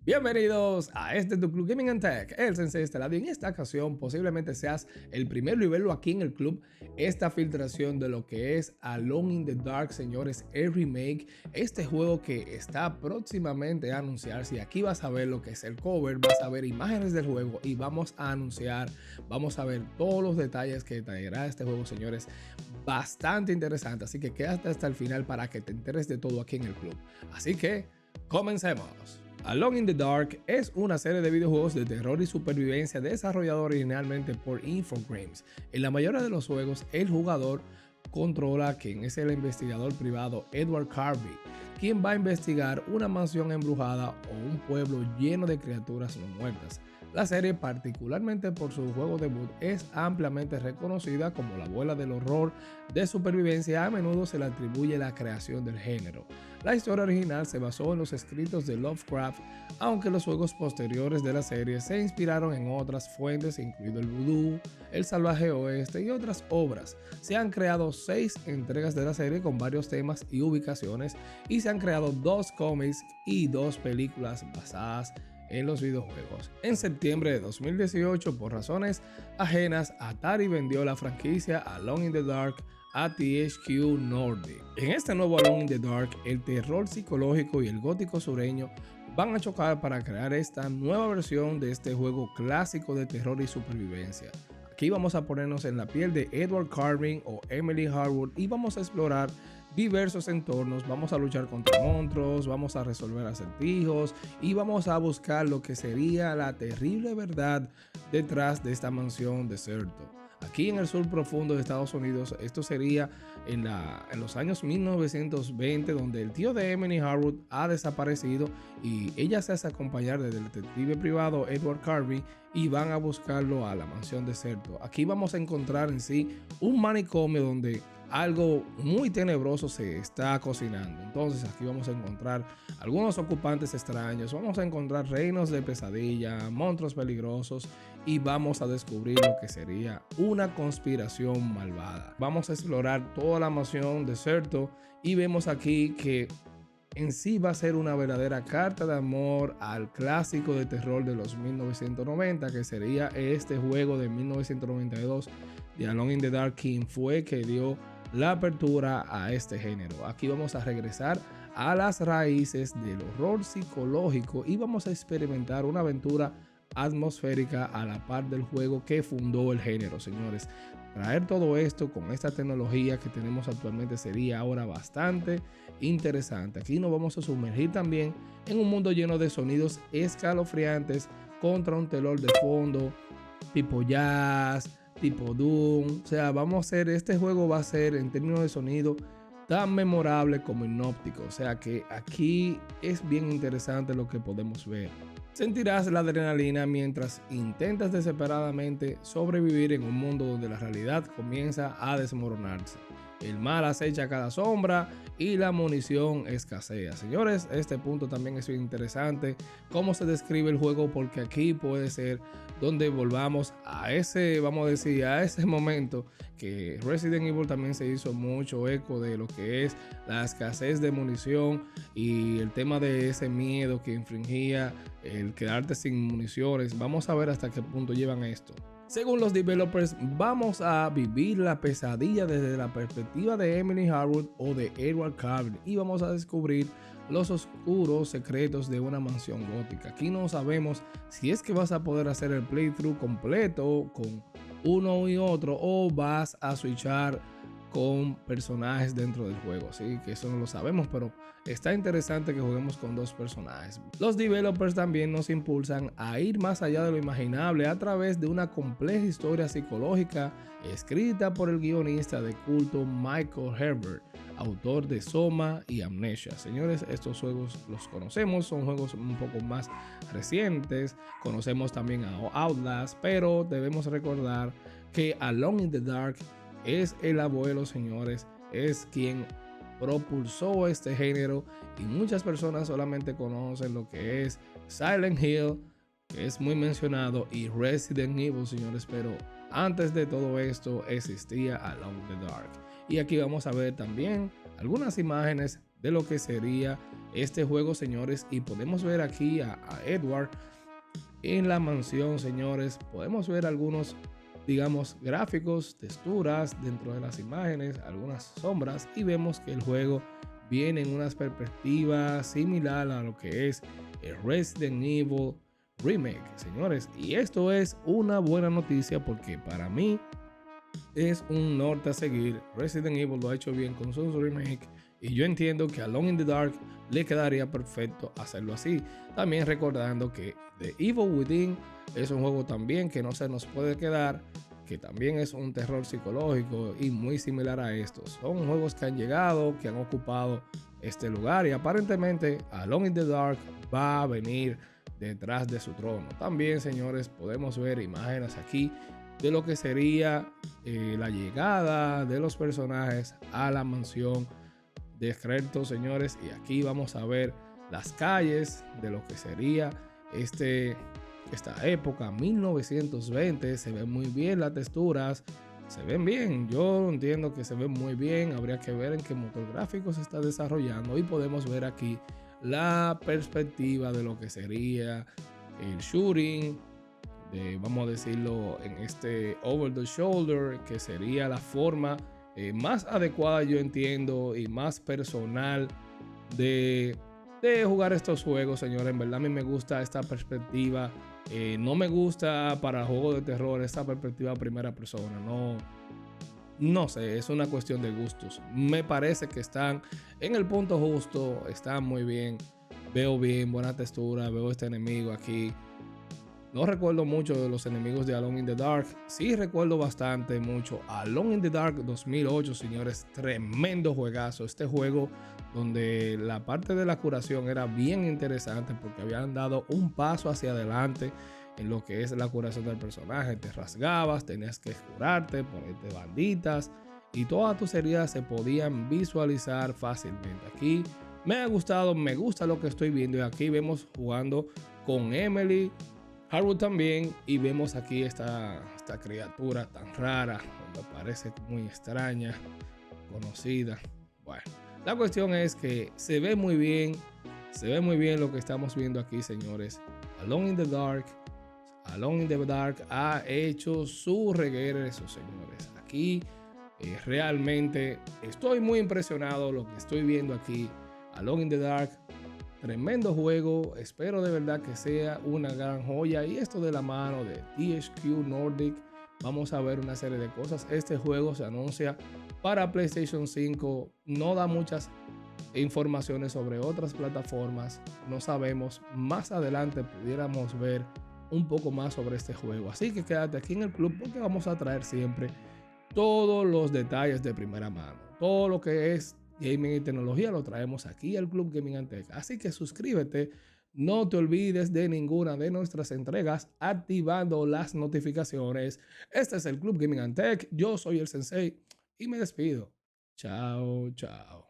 Bienvenidos a este tu Club Gaming and Tech, el Sensei Estelar, y en esta ocasión posiblemente seas el primero y verlo aquí en el club, esta filtración de lo que es Alone in the Dark, señores, el remake, este juego que está próximamente a anunciarse, y aquí vas a ver lo que es el cover, vas a ver imágenes del juego y vamos a anunciar, vamos a ver todos los detalles que traerá este juego, señores, bastante interesante, así que quédate hasta el final para que te enteres de todo aquí en el club, así que comencemos. Alone in the Dark es una serie de videojuegos de terror y supervivencia desarrollada originalmente por Infogrames. En la mayoría de los juegos, el jugador controla a quien es el investigador privado Edward Carvey, quien va a investigar una mansión embrujada o un pueblo lleno de criaturas no muertas. La serie, particularmente por su juego debut, es ampliamente reconocida como la abuela del horror de supervivencia. A menudo se le atribuye la creación del género. La historia original se basó en los escritos de Lovecraft, aunque los juegos posteriores de la serie se inspiraron en otras fuentes, incluido el vudú, el salvaje oeste y otras obras. Se han creado 6 entregas de la serie con varios temas y ubicaciones, y se han creado 2 cómics y 2 películas basadas en los videojuegos. En septiembre de 2018, por razones ajenas, Atari vendió la franquicia Alone in the Dark a THQ Nordic. En este nuevo Alone in the Dark, el terror psicológico y el gótico sureño van a chocar para crear esta nueva versión de este juego clásico de terror y supervivencia. Aquí vamos a ponernos en la piel de Edward Carvey o Emily Harwood y vamos a explorar diversos entornos, vamos a luchar contra monstruos, vamos a resolver acertijos y vamos a buscar lo que sería la terrible verdad detrás de esta mansión desierto. Aquí en el sur profundo de Estados Unidos, esto sería en los años 1920, donde el tío de Emily Harwood ha desaparecido y ella se hace acompañar del detective privado Edward Carvey y van a buscarlo a la mansión desierto. Aquí vamos a encontrar en sí un manicomio donde algo muy tenebroso se está cocinando. Entonces aquí vamos a encontrar algunos ocupantes extraños, vamos a encontrar reinos de pesadilla, monstruos peligrosos y vamos a descubrir lo que sería una conspiración malvada. Vamos a explorar toda la mansión desierto y vemos aquí que en sí va a ser una verdadera carta de amor al clásico de terror de los 1990, que sería este juego de 1992 de Alone in the Dark, quien fue que dio la apertura a este género. Aquí vamos a regresar a las raíces del horror psicológico y vamos a experimentar una aventura atmosférica a la par del juego que fundó el género, señores. Traer todo esto con esta tecnología que tenemos actualmente sería ahora bastante interesante. Aquí nos vamos a sumergir también en un mundo lleno de sonidos escalofriantes contra un telón de fondo tipo jazz, tipo Doom. O sea, vamos a hacer, este juego va a ser en términos de sonido tan memorable como hipnótico. O sea que aquí es bien interesante lo que podemos ver. Sentirás la adrenalina mientras intentas desesperadamente sobrevivir en un mundo donde la realidad comienza a desmoronarse. El mal acecha cada sombra y la munición escasea. Señores, este punto también es interesante, cómo se describe el juego, porque aquí puede ser donde volvamos a ese, vamos a decir, a ese momento que Resident Evil también se hizo mucho eco de lo que es la escasez de munición y el tema de ese miedo que infringía el quedarte sin municiones. Vamos a ver hasta qué punto llevan esto. Según los developers, vamos a vivir la pesadilla desde la perspectiva de Emily Harwood o de Edward Carvey y vamos a descubrir los oscuros secretos de una mansión gótica. Aquí no sabemos si es que vas a poder hacer el playthrough completo con uno y otro o vas a switchar con personajes dentro del juego, así que eso no lo sabemos, pero está interesante que juguemos con 2 personajes. Los developers también nos impulsan a ir más allá de lo imaginable a través de una compleja historia psicológica escrita por el guionista de culto Michael Herbert, autor de Soma y Amnesia. Señores, estos juegos los conocemos, son juegos un poco más recientes, conocemos también a Outlast, pero debemos recordar que Alone in the Dark es el abuelo, señores, es quien propulsó este género y muchas personas solamente conocen lo que es Silent Hill, que es muy mencionado, y Resident Evil, señores, pero antes de todo esto existía Alone in the Dark. Y aquí vamos a ver también algunas imágenes de lo que sería este juego, señores. Y podemos ver aquí a Edward en la mansión, señores. Podemos ver algunos, digamos, gráficos, texturas dentro de las imágenes, algunas sombras, y vemos que el juego viene en unas perspectivas similar a lo que es el Resident Evil Remake, señores. Y esto es una buena noticia porque para mí es un norte a seguir. Resident Evil lo ha hecho bien con su remake y yo entiendo que a Alone in the Dark le quedaría perfecto hacerlo así. También recordando que The Evil Within es un juego también que no se nos puede quedar, que también es un terror psicológico y muy similar a estos. Son juegos que han llegado, que han ocupado este lugar, y aparentemente Alone in the Dark va a venir detrás de su trono. También, señores, podemos ver imágenes aquí de lo que sería la llegada de los personajes a la mansión de Kratos, señores. Y aquí vamos a ver las calles de lo que sería esta época, 1920. Se ven muy bien las texturas, se ven bien. Yo entiendo que se ven muy bien. Habría que ver en qué motor gráfico se está desarrollando. Y podemos ver aquí la perspectiva de lo que sería el shooting, vamos a decirlo, en este over the shoulder, que sería la forma más adecuada, yo entiendo, y más personal de jugar estos juegos, señores. En verdad a mí me gusta esta perspectiva. No me gusta para juegos de terror esta perspectiva primera persona. No sé, es una cuestión de gustos. Me parece que están en el punto justo, están muy bien. Veo bien, buena textura, veo este enemigo aquí. No recuerdo mucho de los enemigos de Alone in the Dark. Sí recuerdo bastante mucho Alone in the Dark 2008, señores. Tremendo juegazo. Este juego donde la parte de la curación era bien interesante porque habían dado un paso hacia adelante en lo que es la curación del personaje. Te rasgabas, tenías que curarte, ponerte banditas y todas tus heridas se podían visualizar fácilmente. Aquí me ha gustado, me gusta lo que estoy viendo, y aquí vemos jugando con Emily Harwood también, y vemos aquí esta criatura tan rara, me parece muy extraña, conocida. Bueno, la cuestión es que se ve muy bien lo que estamos viendo aquí, señores. Alone in the Dark ha hecho su regreso, señores. Aquí realmente estoy muy impresionado lo que estoy viendo aquí. Alone in the Dark, tremendo juego. Espero de verdad que sea una gran joya. Y esto de la mano de THQ Nordic, vamos a ver una serie de cosas. Este juego se anuncia para PlayStation 5. No da muchas informaciones sobre otras plataformas. No sabemos. Más adelante pudiéramos ver un poco más sobre este juego. Así que quédate aquí en el club porque vamos a traer siempre todos los detalles de primera mano. Todo lo que es gaming y tecnología lo traemos aquí al Club Gaming and Tech. Así que suscríbete, no te olvides de ninguna de nuestras entregas, activando las notificaciones. Este es el Club Gaming and Tech. Yo soy el Sensei y me despido. Chao, chao.